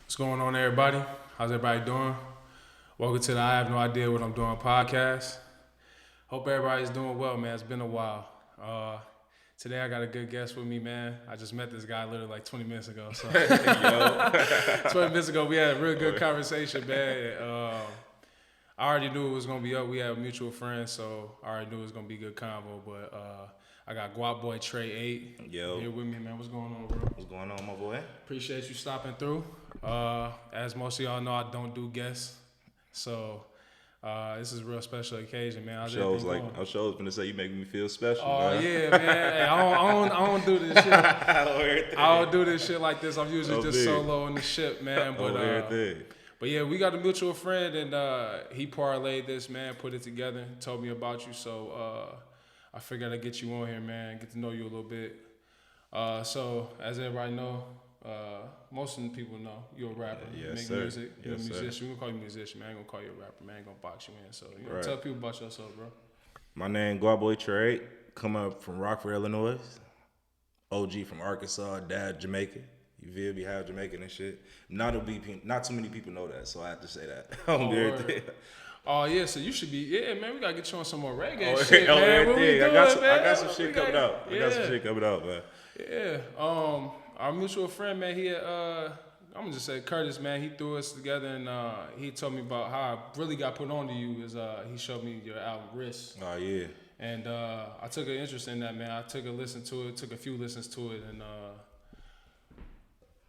What's going on, everybody? How's everybody doing? Welcome to the I Have No Idea What I'm Doing podcast. Hope everybody's doing well, man. It's been a while. Today I got a good guest with me, man. I just met this guy literally like 20 minutes ago. So 20 minutes ago, we had a real good conversation, man. I already knew it was gonna be up. We have a mutual friend, so I already knew it was gonna be a good convo. But I got Guap Boy Trey 8 here with me, man. What's going on, bro? What's going on, my boy? Appreciate you stopping through. As most of y'all know, I don't do guests, so this is a real special occasion, man. I was gonna say you make me feel special. Oh man. yeah, man. Hey, I don't do this shit. I don't do this shit like this. I'm usually just solo on the ship, man. But yeah, we got a mutual friend, and he parlayed this, man, put it together, told me about you. So I figured I'd get you on here, man, get to know you a little bit. So as everybody know, most of the people know you're a rapper. You make music. You're a musician. We're gonna call you a musician, man. I ain't gonna call you a rapper, man. I ain't gonna box you in. So tell people about yourself, bro. My name Guap Boy Trey. Come up from Rockford, Illinois. OG from Arkansas. Dad Jamaican. You feel me? Half Jamaican and shit. Not too many people know that, so I have to say that. Oh yeah, so you should be. Yeah, man, we gotta get you on some more reggae shit, man. What we doing, I got some shit coming out. Man. Yeah. Our mutual friend, man, I'm gonna just say Curtis, man. He threw us together, and he told me about how I really got put on to you. He showed me your album Risk. Oh yeah. And I took an interest in that, man. I took a few listens to it, and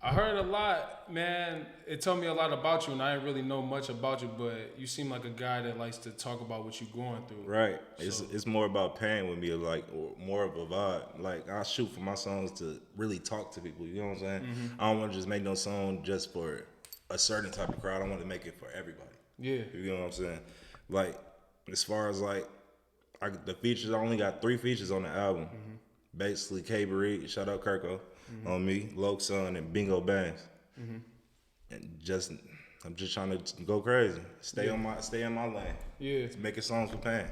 I heard a lot, man. It told me a lot about you, and I didn't really know much about you, but you seem like a guy that likes to talk about what you're going through. Right. So. It's more about pain with me, or more of a vibe. Like, I shoot for my songs to really talk to people, you know what I'm saying? Mm-hmm. I don't want to just make no song just for a certain type of crowd. I want to make it for everybody. Yeah. You know what I'm saying? Like, as far as, the features, I only got 3 features on the album. Mm-hmm. Basically, K. Reed, shout out Kirko. Mm-hmm. On me, Loke Son, and Bingo Bangs, and I'm just trying to go crazy, stay in my lane, making songs for pain,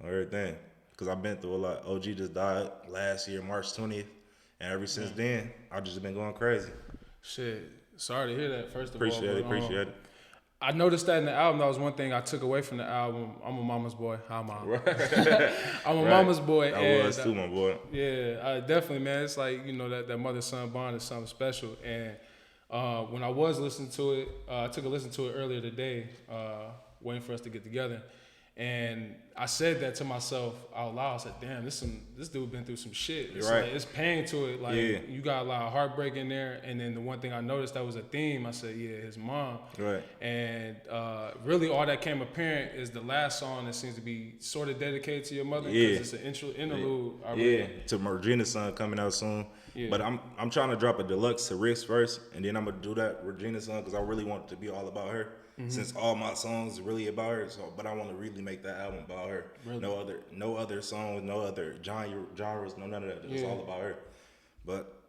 or everything, because I've been through a lot. OG just died last year, March 20th, and ever since then, I've just been going crazy. Shit, sorry to hear that. First of all, appreciate it. I noticed that in the album, that was one thing I took away from the album. I'm a mama's boy. Hi, mom. Right. I'm a mama's boy. I was too, my boy. Yeah, definitely, man. It's like, that mother-son bond is something special. And when I was listening to it, I took a listen to it earlier today, waiting for us to get together. And I said that to myself out loud. I said, damn, this dude been through some shit. It's right. Like, it's pain to it. Like, you got a lot of heartbreak in there. And then the one thing I noticed that was a theme, I said, his mom. Right. And really all that came apparent is the last song that seems to be sort of dedicated to your mother. Yeah. Because it's an interlude. To Regina's son coming out soon. Yeah. But I'm trying to drop a deluxe to Rick's first, and then I'm going to do that Regina's son, because I really want it to be all about her. Mm-hmm. Since all my songs are really about her, but I want to really make that album about her. Really? No other songs, no other genres, none of that. It's all about her. But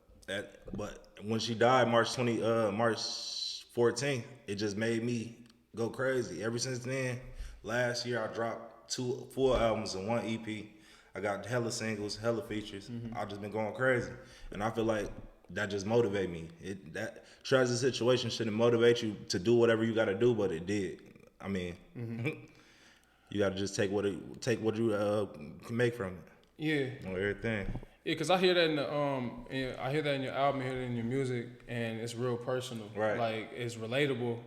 when she died, March 14th, it just made me go crazy. Ever since then, last year I dropped 2 full albums and 1 EP. I got hella singles, hella features. Mm-hmm. I've just been going crazy, and I feel like that just motivated me. That tragic situation shouldn't motivate you to do whatever you got to do, but it did. I mean, you got to just take what you can make from it. Yeah. On everything. Yeah, because I hear that I hear that in your album, I hear that in your music, and it's real personal. Right. Like, it's relatable.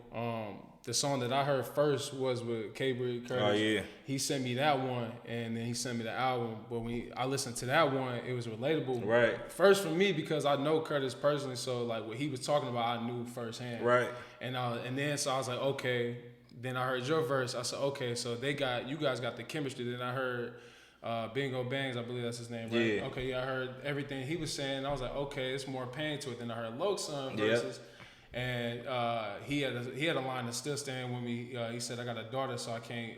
The song that I heard first was with K-Breed Curtis. Oh, yeah. He sent me that one, and then he sent me the album. But when I listened to that one, it was relatable. Right. First for me, because I know Curtis personally, so like what he was talking about, I knew firsthand. Right. And then so I was like, okay. Then I heard your verse. I said, okay, so you guys got the chemistry. Then I heard Bingo Bangs, I believe that's his name, right? Yeah. Okay, I heard everything he was saying. I was like, okay, it's more pain to it. Then I heard Loke's son verses. Yep. And he had a line that's still staying with me. He said, "I got a daughter, so I can't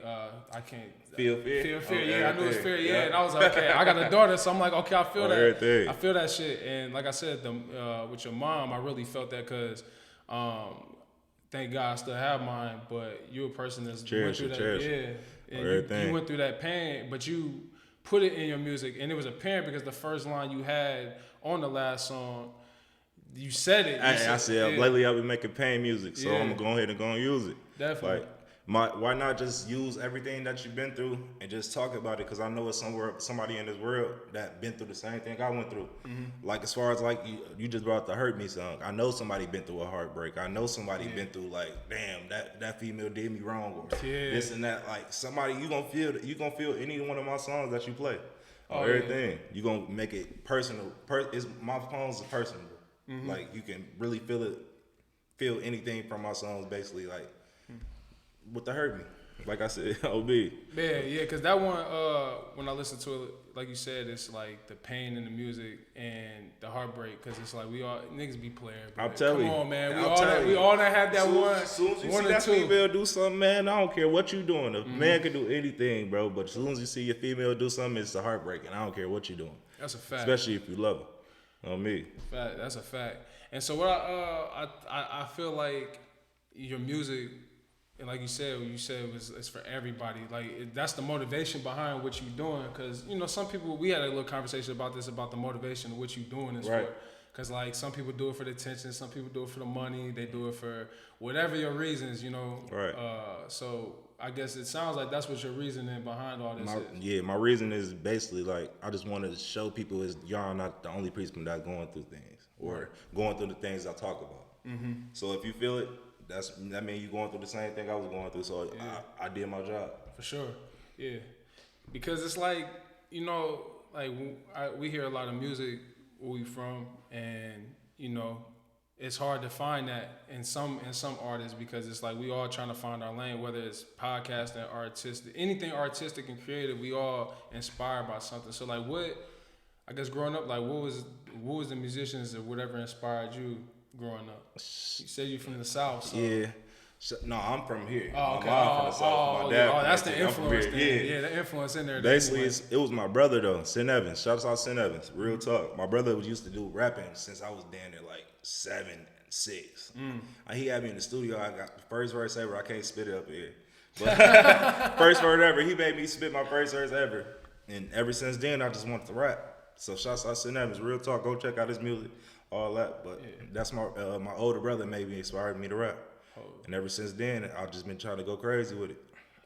feel fear." Yeah, I knew it's fear. Yeah, and I was like, okay, I got a daughter, so I'm like, okay, I feel that. Everything. I feel that shit. And like I said, with your mom, I really felt that because, thank God I still have mine. But you're a person that's went through that. Yeah, and you went through that pain, but you put it in your music, and it was apparent because the first line you had on the last song. You said it. I said lately I've been making pain music, so I'm gonna go ahead and go and use it. Definitely. Why not just use everything that you've been through and just talk about it? Because I know it's somebody in this world that been through the same thing I went through. Mm-hmm. Like as far as like you just brought the Hurt Me song. I know somebody been through a heartbreak. I know somebody been through like, damn, that female did me wrong or this and that. Like somebody you gonna feel any one of my songs that you play. Everything. You gonna make it personal. My songs are personal. Mm-hmm. Like you can really feel anything from my songs basically like. What the Hurt Me, like I said, OB. Yeah, because that one, when I listen to it, like you said, it's like the pain in the music and the heartbreak, because it's like we all niggas be playing. I'm telling you, come on, man, we all that had that one. As soon as you see that female do something, man, I don't care what you doing. A man can do anything, bro. But as soon as you see your female do something, it's a heartbreak, and I don't care what you doing. That's a fact. Especially if you love her. On me. Fact. That's a fact. And so what I feel like your music. And like you said it's for everybody. Like that's the motivation behind what you're doing. Because some people, we had a little conversation about this, about the motivation of what you're doing is for. Because like some people do it for the attention, some people do it for the money, they do it for whatever your reasons, Right. So I guess it sounds like that's what your reasoning behind all this is. Yeah, my reason is basically like I just wanted to show people is y'all not the only people that's going through things or going through the things I talk about. Mm-hmm. So if you feel it. That means you going through the same thing I was going through, so I did my job. For sure, yeah. Because it's like, like we hear a lot of music where we from, and, it's hard to find that in some artists because it's like we all trying to find our lane, whether it's podcasting, artistic, anything artistic and creative, we all inspired by something. So like I guess growing up, like what was the musicians or whatever inspired you growing up? You said you're from the South, so. Yeah. No, I'm from here. Oh, okay. My mom from the South. My dad. That's the influence. Yeah, the influence in there. Basically, it was my brother though, Sin Evans. Shout out Sin Evans. Real talk. My brother used to do rapping since I was down there like 7, 6. He had me in the studio. I got the first verse ever. I can't spit it up here. But first verse ever. He made me spit my first verse ever. And ever since then, I just wanted to rap. So shout out Sin Evans. Real talk. Go check out his music. All that, but that's my older brother made me inspired me to rap, and ever since then I've just been trying to go crazy with it.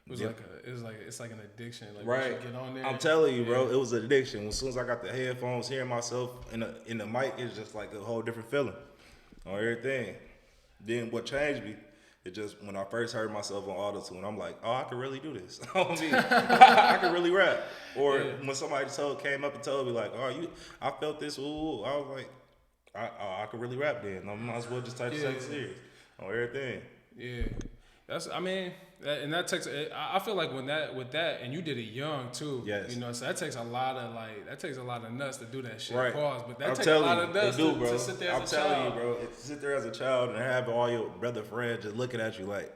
It's like an addiction. Like right, get on there. I'm telling you, bro, it was an addiction. As soon as I got the headphones, hearing myself in the mic, it's just like a whole different feeling on everything. Then what changed me? It just when I first heard myself on Auto-Tune, I'm like, oh, I can really do this. I can really rap. Or when somebody came up and told me like, oh, I felt this. Ooh, I was like. I could really rap then. I might as well just take it serious on everything. Yeah, and that takes. I feel like with that, and you did it young too. Yes. So that takes a lot of nuts to do that shit. Right. Pause, but that takes a lot of nuts to sit there as a child. I'm telling you, bro. Sit there as a child and have all your brother friends just looking at you like,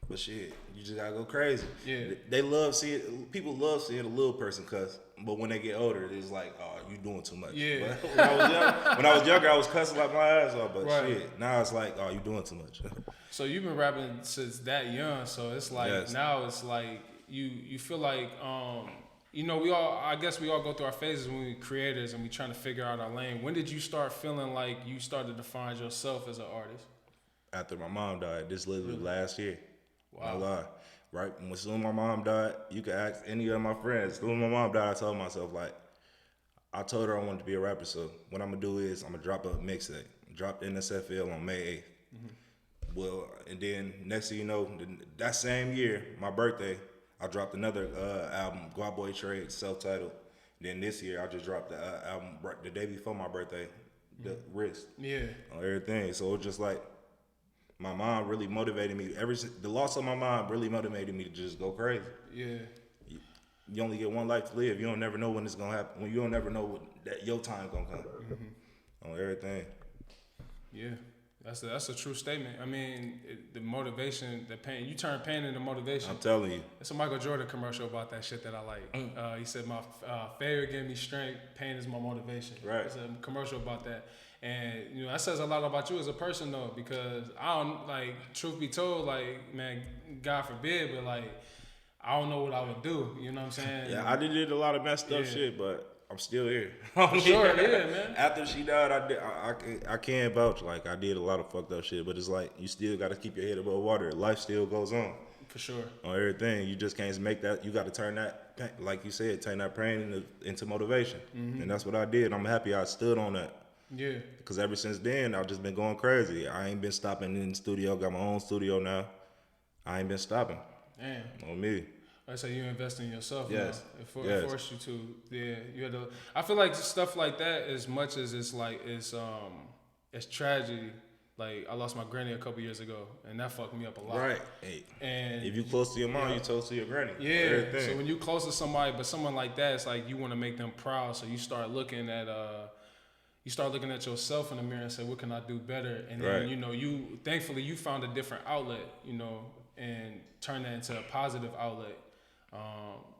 but shit, you just gotta go crazy. Yeah. People love seeing a little person cuss. But when they get older, it's like, oh, you doing too much. Yeah. But when I was younger, I was cussing like my ass off. But shit, now it's like, oh, you doing too much. So you've been rapping since that young. So it's like now it's like you feel like I guess we all go through our phases when we're creators and we trying to figure out our lane. When did you start feeling like you started to find yourself as an artist? After my mom died, this literally last year. Wow. No lie. Right, when soon my mom died, you can ask any of my friends. Soon my mom died, I told myself I told her I wanted to be a rapper. So what I'm gonna do is I'm gonna drop a mixtape. Dropped NSFL on May 8th. Mm-hmm. Well, and then next thing you know, that same year, my birthday, I dropped another album, Guap Boy Trade, self-titled. Then this year, I just dropped the album the day before my birthday, The Wrist. Yeah. On everything. So it was just like. My mom really motivated me. The loss of my mom really motivated me to just go crazy. Yeah. You only get one life to live. You don't never know when it's gonna happen. When you don't never know that your time gonna come. Mm-hmm. On everything. Yeah, that's a true statement. I mean, the motivation, the pain. You turn pain into motivation. I'm telling you. It's a Michael Jordan commercial about that shit that I like. He said, "My failure gave me strength. Pain is my motivation." Right. It's a commercial about that. And that says a lot about you as a person though, because I don't truth be told, man, God forbid, but I don't know what I would do. You know what I'm saying? Yeah, I did a lot of messed up shit, but I'm still here. For sure, yeah, man. After she died, I can't vouch. Like, I did a lot of fucked up shit, but it's like, you still got to keep your head above water. Life still goes on. For sure. On everything. You just can't make that. You got to turn that, like you said, turn that pain into motivation. Mm-hmm. And that's what I did. I'm happy I stood on that. Yeah. Because ever since then, I've just been going crazy. I ain't been stopping in the studio. Got my own studio now. I ain't been stopping. Damn. On me. I say you invest in yourself. Yes. Now. It forced you to. Yeah. You had to. I feel like stuff like that, as much as it's like it's tragedy. Like, I lost my granny a couple years ago, and that fucked me up a lot. Right. Hey, and if you close to your mom, you close to your granny. Yeah. So when you close to somebody, but someone like that, it's like you want to make them proud. So you start looking at yourself in the mirror and say, what can I do better? And then, you thankfully you found a different outlet, and turn that into a positive outlet.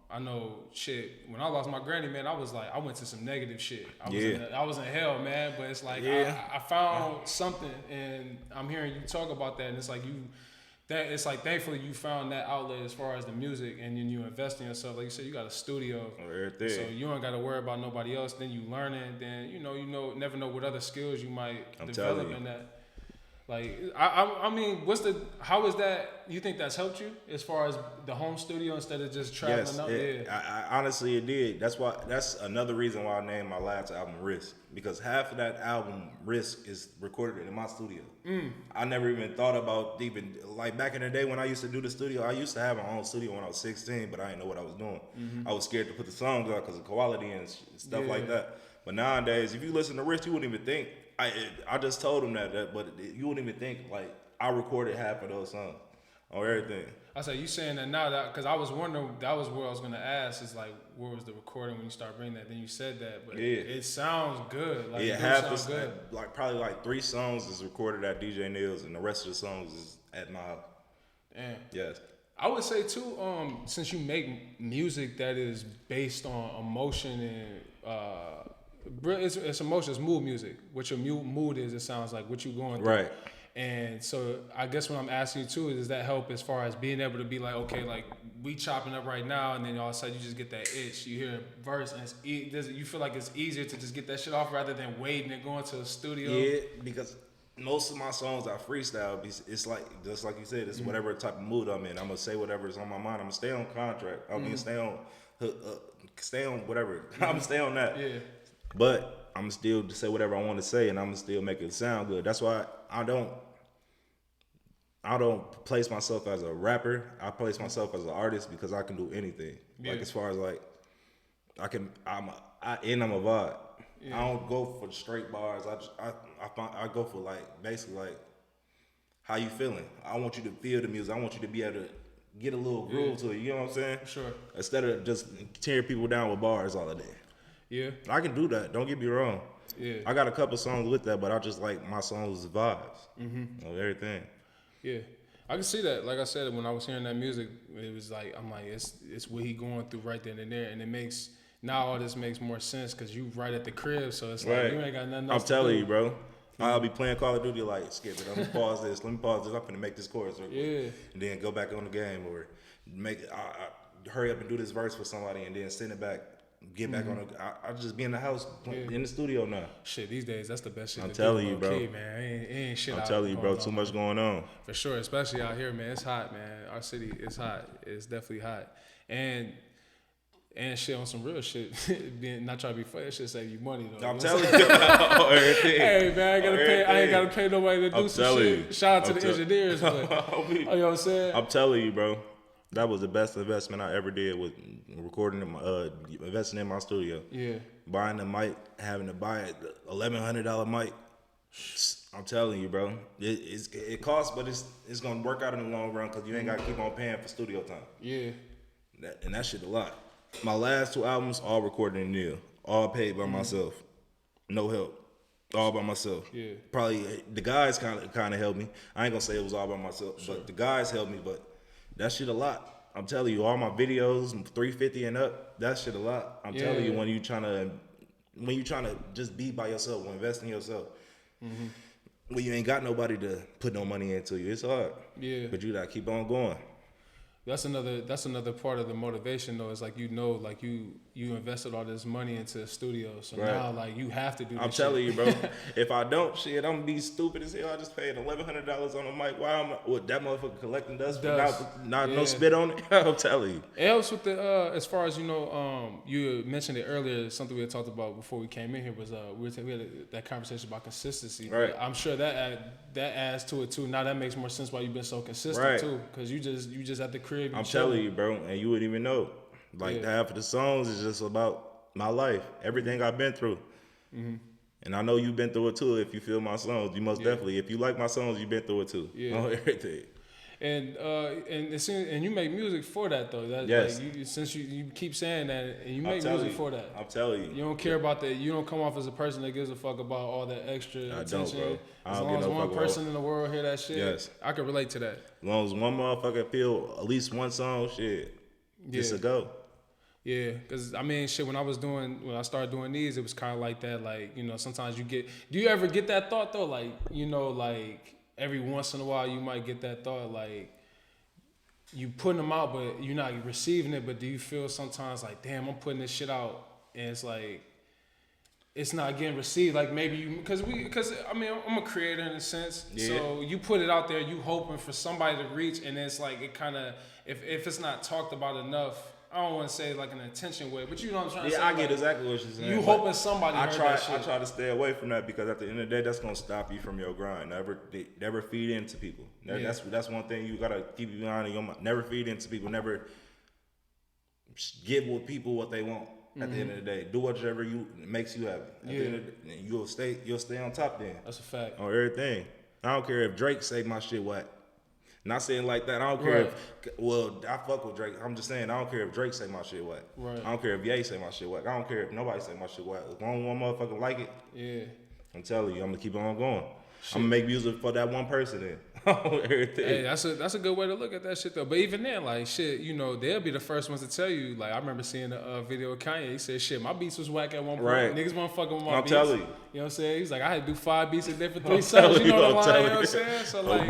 I know shit. When I lost my granny, man, I was like, I went to some negative shit. I was in hell, man. But it's like I found something, and I'm hearing you talk about that, and it's like thankfully you found that outlet as far as the music, and then you invest in yourself. Like you said, you got a studio, so you don't got to worry about nobody else. Then you learn it. Then never know what other skills you might develop in that. Like, I mean, how is that, you think that's helped you as far as the home studio instead of just traveling out? Yeah. I honestly, it did. That's another reason why I named my last album Risk, because half of that album, Risk, is recorded in my studio. I never even thought about like back in the day when I used to do the studio, I used to have my own studio when I was 16, but I didn't know what I was doing. I was scared to put the songs out because of quality and stuff like that. But nowadays, if you listen to Risk, you wouldn't even think, I just told him that, but you wouldn't even think, like, I recorded half of those songs on everything. I say, you saying that now, because I was wondering, that was what I was going to ask, is like, where was the recording when you start bringing that? Then you said that, but it sounds good. Like, half the good. Like, probably like 3 songs is recorded at DJ Neil's, and the rest of the songs is at my house. Damn. Yes. I would say too, since you make music that is based on emotion and it's emotion, it's mood music. What your mood is, it sounds like what you're going through. Right. And so I guess what I'm asking you too is, does that help as far as being able to be like, okay, like we chopping up right now, and then all of a sudden you just get that itch. You hear a verse, and does you feel like it's easier to just get that shit off rather than waiting and going to a studio? Yeah, because most of my songs I freestyle. It's like, just like you said, it's whatever type of mood I'm in. I'm gonna say whatever's on my mind. I'm gonna stay on contract. I mean, stay on whatever. I'm gonna stay on that. Yeah. But I'm still to say whatever I want to say, and I'm gonna still make it sound good. That's why I don't place myself as a rapper. I place myself as an artist because I can do anything. Yeah. Like, as far as like, I'm a vibe. Yeah. I don't go for straight bars. I go for like basically like how you feeling. I want you to feel the music. I want you to be able to get a little groove to it. You know what I'm saying? Sure. Instead of just tearing people down with bars all the day. Yeah. I can do that. Don't get me wrong. Yeah. I got a couple songs with that, but I just like my songs' vibes of everything. Yeah. I can see that. Like I said, when I was hearing that music, it was like, I'm like, it's what he going through right then and there. And it makes, now all this makes more sense because you right at the crib. So it's like, you ain't got nothing else I'm telling you, bro. I'll be playing Call of Duty like, skip it. Let me pause this. I'm finna make this chorus. And then go back on the game, or hurry up and do this verse for somebody and then send it back. Get back on I just be in the house, in the studio now. Shit, these days, that's the best shit. I'm telling you, bro. Man. Ain't shit. I'm telling you, bro. Too much going on. For sure, especially out here, man. It's hot, man. Our city is hot. It's definitely hot. And shit on some real shit. Not trying to be funny. That shit save you money though. I'm telling you. Hey man, I ain't gotta pay nobody to do some shit. Shout out to the engineers, but you know what I'm saying? I'm telling you, bro. That was the best investment I ever did with recording, investing in my studio. Yeah. Buying the mic, having to buy a $1,100 mic. I'm telling you, bro. It costs, but it's gonna work out in the long run because you ain't gotta keep on paying for studio time. Yeah. That shit a lot. My last 2 albums, all recorded in Neil, all paid by myself, no help. All by myself. Yeah. Probably the guys kind of helped me. I ain't gonna say it was all by myself, but the guys helped me. But that shit a lot. I'm telling you, all my videos, 350 and up, that shit a lot. I'm telling you, when you trying to just be by yourself, or invest in yourself, when you ain't got nobody to put no money into you, it's hard. Yeah. But you gotta keep on going. That's another part of the motivation though. Is like like you invested all this money into the studio, so now like you have to do. I'm telling you, bro. If I don't, shit, I'm gonna be stupid as hell. I just paid $1,100 on a mic. Why am I with that motherfucker collecting dust? Not no spit on it. I'm telling you. It helps with the as far as you mentioned it earlier. Something we had talked about before we came in here was we had that conversation about consistency. Right. I'm sure that adds to it too. Now that makes more sense why you've been so consistent too, because you just at the crib. I'm telling you, bro, and you wouldn't even know. Like half of the songs is just about my life, everything I've been through. Mm-hmm. And I know you've been through it too. If you feel my songs, you most definitely. If you like my songs, you've been through it too. Yeah, everything. And you make music for that though. Yes. Like since you keep saying that, and you make music for that. I'm telling you. You don't care about that. You don't come off as a person that gives a fuck about all that extra attention. I don't, bro. As long as one person in the world hear that shit, I can relate to that. As long as one motherfucker feel at least one song, it's a go. Yeah, because I mean, shit, when I started doing these, it was kind of like that. Like, sometimes do you ever get that thought though? Like, like every once in a while you might get that thought, like you putting them out, but you're not receiving it. But do you feel sometimes like, damn, I'm putting this shit out, and it's like, it's not getting received. Like maybe because I mean, I'm a creator in a sense. Yeah. So you put it out there, you hoping for somebody to reach, and it's like it kind of, if it's not talked about enough, I don't want to say like an intention way, but you know what I'm trying to say. Yeah, I get exactly what you're saying. You hoping somebody heard that shit. I try to stay away from that because at the end of the day, that's gonna stop you from your grind. Never feed into people. That's one thing you gotta keep in mind in your mind. Never feed into people. Never give people what they want. At the end of the day, do whatever makes you happy. At the end of the day, you'll stay on top then. That's a fact. On everything. I don't care if Drake say my shit whack. Not saying like that. I don't care I fuck with Drake. I'm just saying I don't care if Drake say my shit whack. Right. I don't care if Ye say my shit whack. I don't care if nobody say my shit whack. As long as one motherfucker like it, I'm telling you, I'm gonna keep on going. I'm gonna make music for that one person then. Hey, that's a good way to look at that shit though. But even then, like shit, they'll be the first ones to tell you. Like I remember seeing a video of Kanye. He said, "Shit, my beats was whack at one point. Right. Niggas want fucking with my beats." I'm telling you. You know what I'm saying? He's like, I had to do 5 beats a day for 3 songs. You know what I'm saying? So like,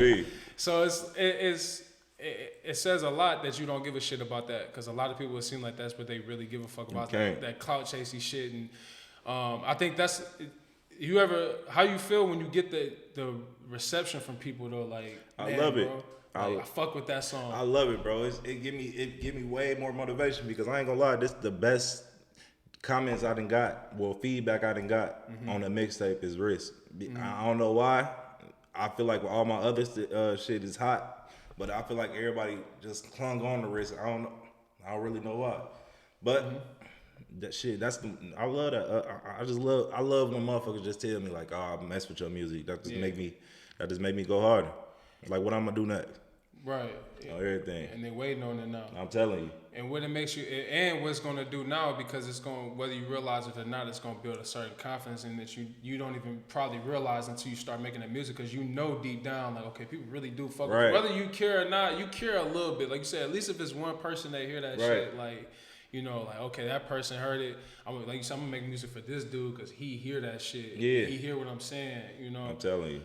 it says a lot that you don't give a shit about that, because a lot of people would seem like that's what they really give a fuck about, that clout chasing shit. And I think that's. How you feel when you get the reception from people though? Like, I love it. Like, I fuck with that song. I love it, bro. It give me way more motivation, because I ain't gonna lie, this is the best comments I done got. Well, feedback I done got on the mixtape is Risk. I don't know why. I feel like all my other shit is hot, but I feel like everybody just clung on to Risk. I don't really know why, but. That shit, I love that. I love when motherfuckers just tell me like, "Oh, I mess with your music." That just make me go harder. Like, what I'm gonna do next? Right. On everything. And they're waiting on it now. I'm telling you. And what it makes you, and what it's gonna do now, because it's gonna, whether you realize it or not, it's gonna build a certain confidence in that you don't even probably realize until you start making that music, because deep down, like, okay, people really do fuck with you. Whether you care or not, you care a little bit. Like you said, at least if it's one person that hear that shit, like. Like, okay, that person heard it. I'm gonna make music for this dude because he hear that shit. Yeah. He hear what I'm saying, I'm telling you.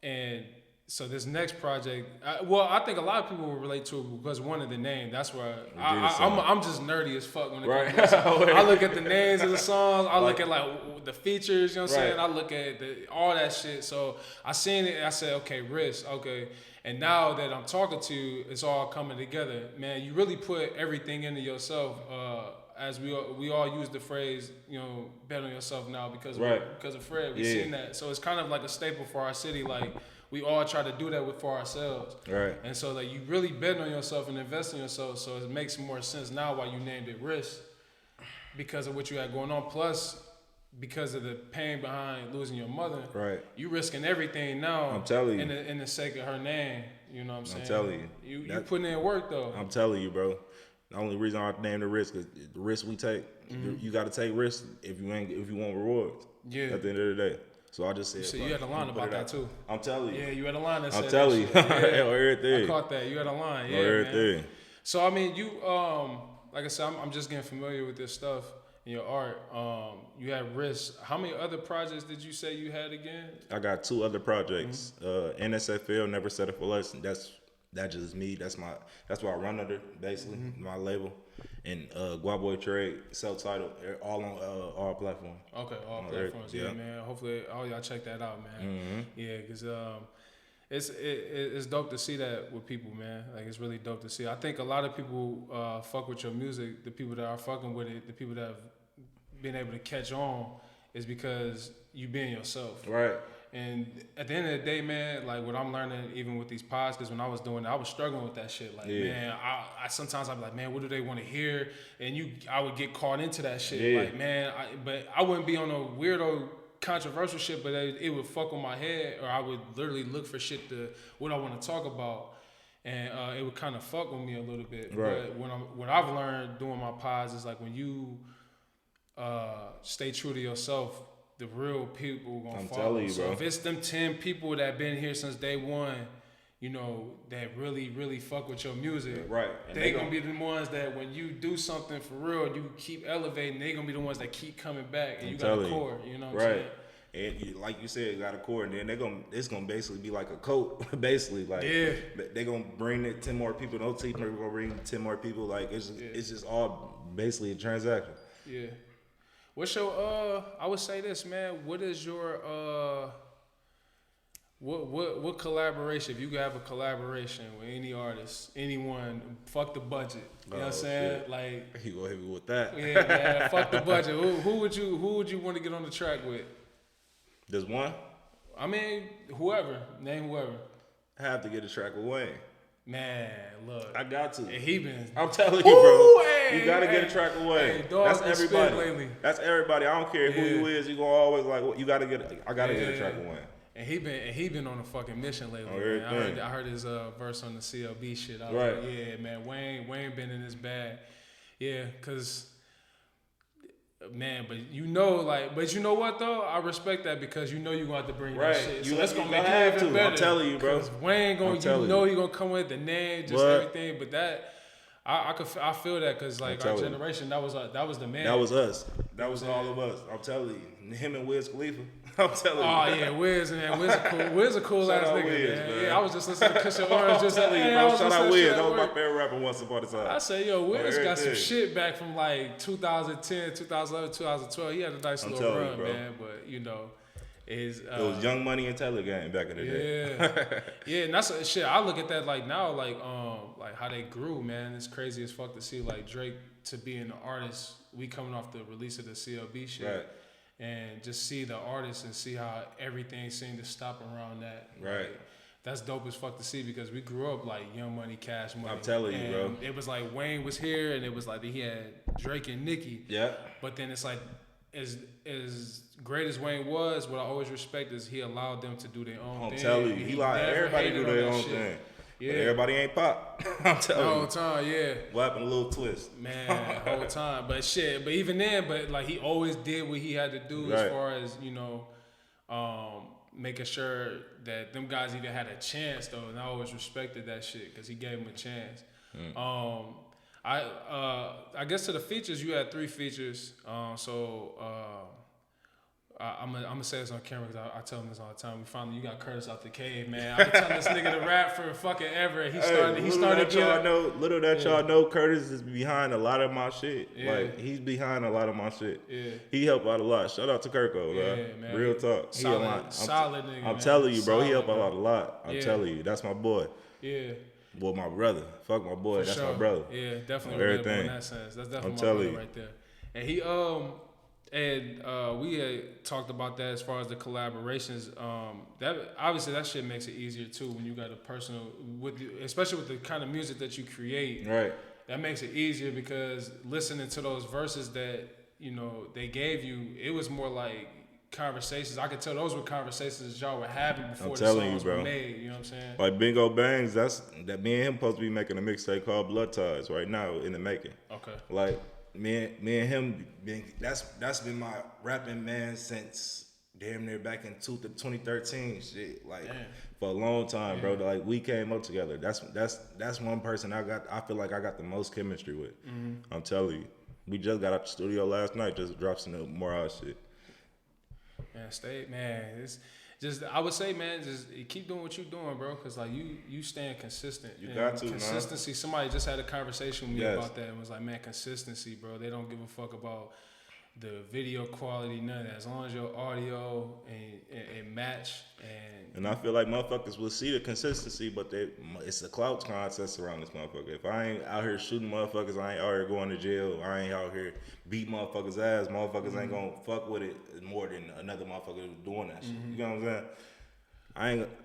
And so this next project, I think a lot of people will relate to it because one of the name. That's where I'm just nerdy as fuck when it comes to I look at the names of the songs. I look at like the features, you know what I'm saying? I look at all that shit. So I seen it. I said, okay, Risk, okay. And now that I'm talking to you, it's all coming together. Man, you really put everything into yourself. As we all use the phrase, bet on yourself now because of Fred. We've seen that. So it's kind of like a staple for our city. Like, we all try to do that for ourselves. Right. And so like you really bet on yourself and invest in yourself. So it makes more sense now why you named it Risk, because of what you had going on. Plus, because of the pain behind losing your mother, right? You risking everything now. I'm telling you, in the sake of her name. You know what I'm saying? I'm telling you, you putting in work though. I'm telling you, bro. The only reason I named the Risk is the risk we take. You got to take risks if you want rewards. Yeah. At the end of the day. So I just said. So you had a line about that too. I'm telling you. Yeah, you had a line that said. I'm telling you. Everything. I caught that. You had a line. Yeah, everything. Man. So I mean, you like I said, I'm just getting familiar with this stuff. Your art, you had Risk. How many other projects did you say you had again? I got 2 other projects. NSFL, Never Settle for Less. that's just me. That's what I run under, basically, my label. And Guaboy Trade, self-titled, all on all platforms. Okay, all platforms. Yeah, man. Hopefully, all y'all check that out, man. Yeah, because it's dope to see that with people, man. Like, it's really dope to see. I think a lot of people fuck with your music. The people that are fucking with it, the people that have been able to catch on, is because you being yourself. Right. And at the end of the day, man, like what I'm learning, even with these pods, because when I was doing it, I was struggling with that shit. Like, man, I sometimes I'd be like, man, what do they want to hear? And I would get caught into that shit. Yeah. Like, man, but I wouldn't be on a weirdo controversial shit, but it would fuck with my head, or I would literally look for shit what I want to talk about, and it would kind of fuck with me a little bit. Right. But what I've learned doing my pods is like when you stay true to yourself, the real people gonna follow. I'm telling you, bro. So if it's them 10 people that been here since day one, you know, that really, really fuck with your music, right? And they gonna be the ones that when you do something for real, you keep elevating. They gonna be the ones that keep coming back, and you got a core. You know what I'm saying? And like you said, got a core, and then it's gonna basically be like a cult, basically. Like, they gonna bring it 10 more people. Those people are gonna bring 10 more people. Like, it's just all basically a transaction. Yeah. What's your I would say this, man. What is your what collaboration? If you could have a collaboration with any artist, anyone, fuck the budget. You know what I'm saying? Shit. Like, he gonna hit me with that. Yeah, man. Fuck the budget. Who would you want to get on the track with? There's one. I mean, whoever. Name whoever. I have to get a track with Wayne. Man, look. I got to. And I'm telling you, bro. You gotta get a track away. That's everybody. That's everybody. I don't care who you is. You gonna always like. You gotta get. I gotta get a track away. And he been on a fucking mission lately. Man. I heard his verse on the CLB shit. I was like, yeah, man. Wayne been in his bag. Yeah, cause. Man, but you know what though? I respect that because you know you're gonna have to bring that shit. So that's gonna make it even better. I'm telling you, bro. Wayne he gonna come with the name, just everything. But that, I feel that because like our generation, that was the man. That was us. That was all of us. I'm telling you, him and Wiz Khalifa. I'm telling you. Oh yeah, Wiz, man. Wiz a cool ass nigga, Wiz, man. Yeah, I was just listening to Cushion Orange. Just telling you, bro. Shout out Wiz. That was my favorite rapper once upon a time. I say, yo, Wiz got some shit back from like 2010, 2011, 2012. He had a nice little run, man. But you know, it was Young Money and Taylor Gang back in the day. Yeah, and that's shit. I look at that like now, like how they grew, man. It's crazy as fuck to see like Drake to be an artist. We coming off the release of the CLB shit. Right. And just see the artists and see how everything seemed to stop around that. Right. Like, that's dope as fuck to see because we grew up like Young Money, Cash Money. I'm telling you, bro. It was like Wayne was here and it was like he had Drake and Nicki. Yeah. But then it's like as great as Wayne was, what I always respect is he allowed them to do their own thing. I'm telling you, he allowed everybody to do their own thing. Yeah. But everybody ain't pop. I'm telling you. The whole time, yeah. What happened? A little twist. Man, the whole time. But even then, like he always did what he had to do as far as, you know, making sure that them guys even had a chance though. And I always respected that shit because he gave them a chance. I guess to the features, you had 3 features. I'm gonna say this on camera because I tell him this all the time. You got Curtis out the cave, man. I've been telling this nigga to rap for fucking ever. He started Little that y'all know, Curtis is behind a lot of my shit. Yeah. Like he's behind a lot of my shit. Yeah. He helped out a lot. Shout out to Kirko, man. Real talk. Solid nigga. I'm telling you, bro. He helped out a lot. I'm telling you, that's my boy. Yeah. Well, my brother. Fuck my boy. That's my brother. Yeah, definitely relatable in that sense. That's definitely my brother right there. And he we had talked about that as far as the collaborations. That shit makes it easier too when you got a personal especially with the kind of music that you create. Right. That makes it easier because listening to those verses that you know they gave you, it was more like conversations. I could tell those were conversations y'all were having before the songs were made. You know what I'm saying? Like Bingo Bangs, that me and him supposed to be making a mixtape called Blood Ties right now in the making. Okay. Like me and him, that's been my rapping man since damn near back in 2013. Shit, like for a long time, bro. Like we came up together. That's one person I feel like I got the most chemistry with. Mm-hmm. I'm telling you, we just got out the studio last night, just dropped some more out shit. Man, just I would say, man, just keep doing what you're doing, bro. Cause like you staying consistent. You got to, consistency. man. Somebody just had a conversation with me about that and was like, man, consistency, bro. They don't give a fuck about the video quality, none of that. As long as your audio and match and I feel like motherfuckers will see the consistency, but it's a clout contest around this motherfucker. If I ain't out here shooting motherfuckers, I ain't out here going to jail, I ain't out here beat motherfuckers' ass, motherfuckers ain't gonna fuck with it more than another motherfucker doing that shit. You know what I'm saying?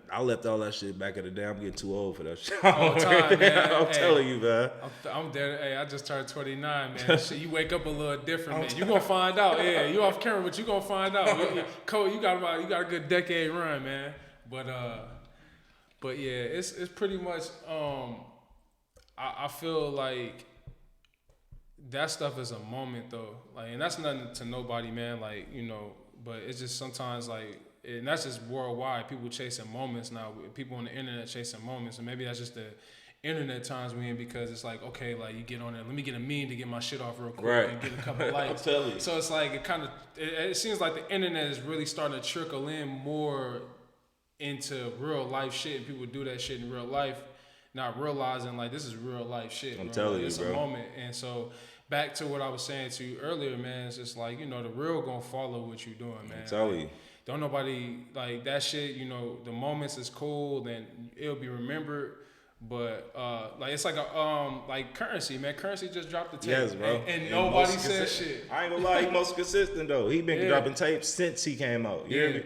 I left all that shit back in the day. I'm getting too old for that shit. All the time, man. I'm telling you, man. I'm there. Hey, I just turned 29, man. Shit, you wake up a little different, man. You gonna find out. Yeah, you off camera, but you gonna find out. Cole, you got a good decade run, man. But yeah, it's pretty much. I feel like that stuff is a moment though. Like, and that's nothing to nobody, man. Like, you know, but it's just sometimes like. And that's just worldwide. People chasing moments now. People on the internet chasing moments. And maybe that's just the internet times we in because it's like, okay, like you get on there, let me get a meme to get my shit off real quick and get a couple likes. I'm telling you. So it's like it seems like the internet is really starting to trickle in more into real life shit. And people do that shit in real life, not realizing like this is real life shit. I'm telling you, it's bro. a moment. And so back to what I was saying to you earlier, man, it's just like, you know, the real gonna follow what you're doing, man. I'm telling you. Don't nobody like that shit, you know, the moments is cool, then it'll be remembered. But like it's like a like Currency, man. Currency just dropped the tape. Yes, bro. And nobody said shit. I ain't gonna lie, he most consistent though. He been dropping tapes since he came out. You hear me?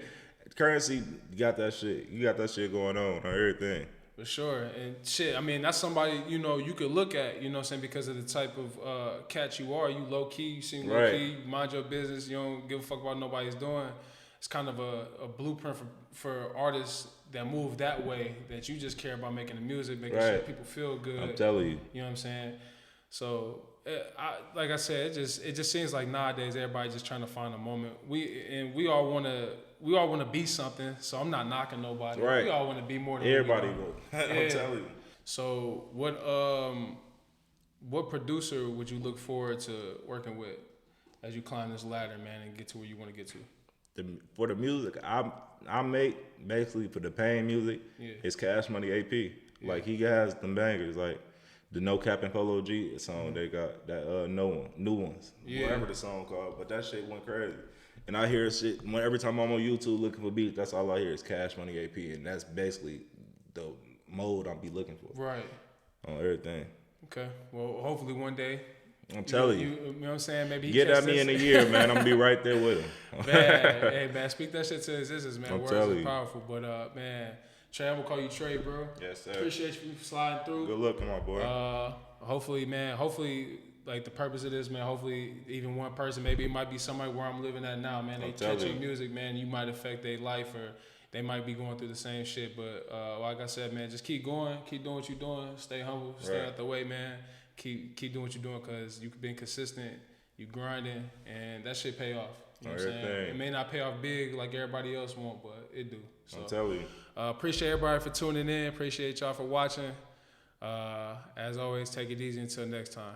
Currency got that shit. You got that shit going on everything. For sure. And shit, I mean, that's somebody, you know, you could look at, you know what I'm saying, because of the type of cat you are. You low key, you seem low key, you mind your business, you don't give a fuck about what nobody's doing. It's kind of a blueprint for artists that move that way, that you just care about making the music, making sure people feel good. I'm telling you. You know what I'm saying? So, like I said, it just seems like nowadays everybody just trying to find a moment. We all want to be something. So I'm not knocking nobody. Right. We all want to be more than everybody will. I'm telling you. So what producer would you look forward to working with as you climb this ladder, man, and get to where you want to get to? For the music, I make basically for the pain music. It's Cash Money AP. Like he has them bangers, like the No Cap and Polo G song. They got that New Ones, whatever the song called. But that shit went crazy. And I hear shit every time I'm on YouTube looking for beats. That's all I hear is Cash Money AP, and that's basically the mode I'll be looking for. Right. On everything. Okay. Well, hopefully one day. I'm telling you. You know what I'm saying? Maybe he get at me in a year, man. I'm gonna be right there with him. Man, hey, man, speak that shit to existence, man. I'm Words telling are you. powerful. But, man, Trey, I'm gonna call you Trey, bro. Yes, sir. Appreciate you sliding through. Good looking, my boy. Hopefully, man, like the purpose of this, man, hopefully even one person, maybe it might be somebody where I'm living at now, man. They catch your music, man. You might affect their life or they might be going through the same shit. But like I said, man, just keep going. Keep doing what you're doing. Stay humble. Stay out the way, man. Keep doing what you're doing because you've been consistent, you grinding, and that shit pay off. You know what I'm saying? It may not pay off big like everybody else want, but it do. So, I'm telling you. Appreciate everybody for tuning in. Appreciate y'all for watching. As always, take it easy until next time.